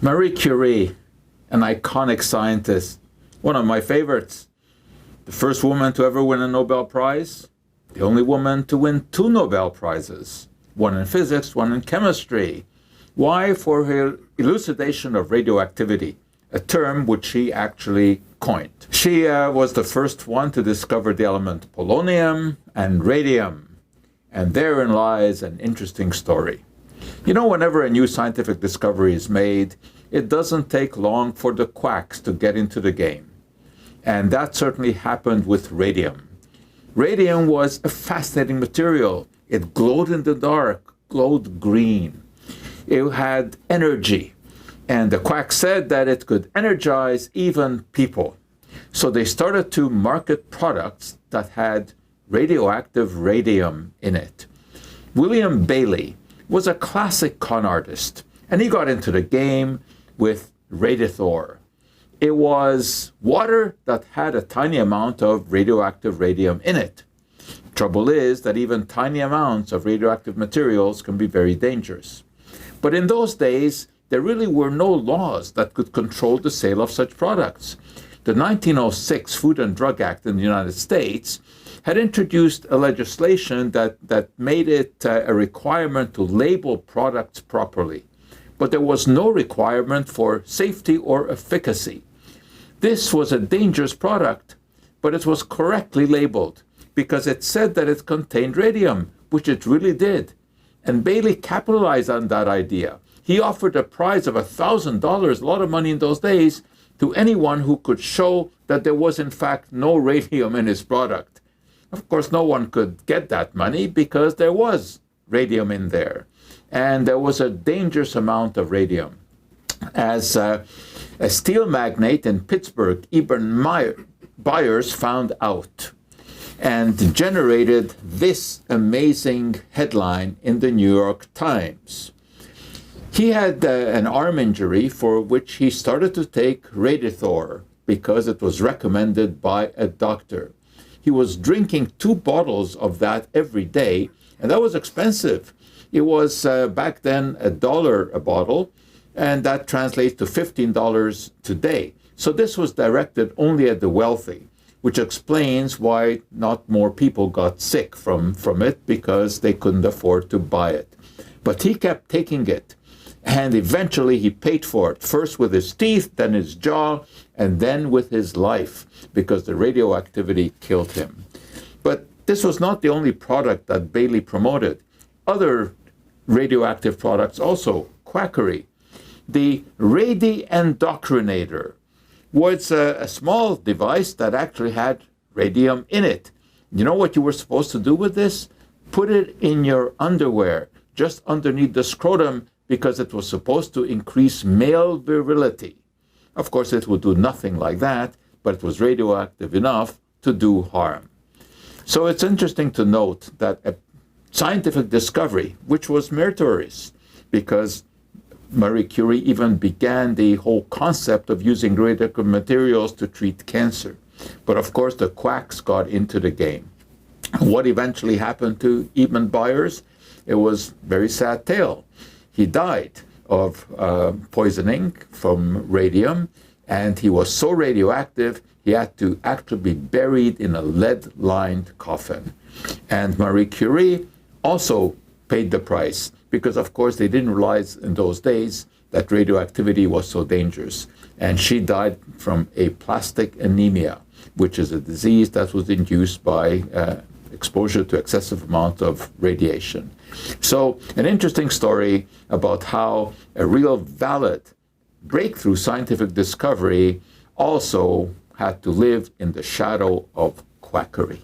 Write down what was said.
Marie Curie, an iconic scientist, one of my favorites. The first woman to ever win a Nobel Prize, the only woman to win 2 Nobel Prizes, one in physics, one in chemistry. Why? For her elucidation of radioactivity, a term which she actually coined. She was the first one to discover the element polonium and radium, and therein lies an interesting story. You know, whenever a new scientific discovery is made, it doesn't take long for the quacks to get into the game. And that certainly happened with radium. Radium was a fascinating material. It glowed in the dark, glowed green. It had energy. And the quacks said that it could energize even people. So they started to market products that had radioactive radium in it. William Bailey was a classic con artist, and he got into the game with Radithor. It was water that had a tiny amount of radioactive radium in it. Trouble is that even tiny amounts of radioactive materials can be very dangerous. But in those days, there really were no laws that could control the sale of such products. The 1906 Food and Drug Act in the United States had introduced a legislation that made it a requirement to label products properly. But there was no requirement for safety or efficacy. This was a dangerous product, but it was correctly labeled because it said that it contained radium, which it really did. And Bailey capitalized on that idea. He offered a prize of $1,000, a lot of money in those days, to anyone who could show that there was in fact no radium in his product. Of course, no one could get that money because there was radium in there. And there was a dangerous amount of radium. As a steel magnate in Pittsburgh, Eben Byers, found out and generated this amazing headline in the New York Times. He had an arm injury for which he started to take Radithor because it was recommended by a doctor. He was drinking 2 bottles of that every day, and that was expensive. It was back then $1 a bottle, and that translates to $15 today. So this was directed only at the wealthy, which explains why not more people got sick from it because they couldn't afford to buy it. But he kept taking it, and eventually he paid for it, first with his teeth, then his jaw, and then with his life, because the radioactivity killed him. But this was not the only product that Bailey promoted. Other radioactive products also, quackery. The radi-endocrinator was a small device that actually had radium in it. You know what you were supposed to do with this? Put it in your underwear, just underneath the scrotum, because it was supposed to increase male virility. Of course, it would do nothing like that, but it was radioactive enough to do harm. So it's interesting to note that a scientific discovery, which was meritorious, because Marie Curie even began the whole concept of using radioactive materials to treat cancer. But of course, the quacks got into the game. What eventually happened to Eben Byers? It was a very sad tale. He died of poisoning from radium, and he was so radioactive, he had to actually be buried in a lead-lined coffin. And Marie Curie also paid the price, because of course they didn't realize in those days that radioactivity was so dangerous. And she died from aplastic anemia, which is a disease that was induced by exposure to excessive amount of radiation. So an interesting story about how a real valid breakthrough scientific discovery also had to live in the shadow of quackery.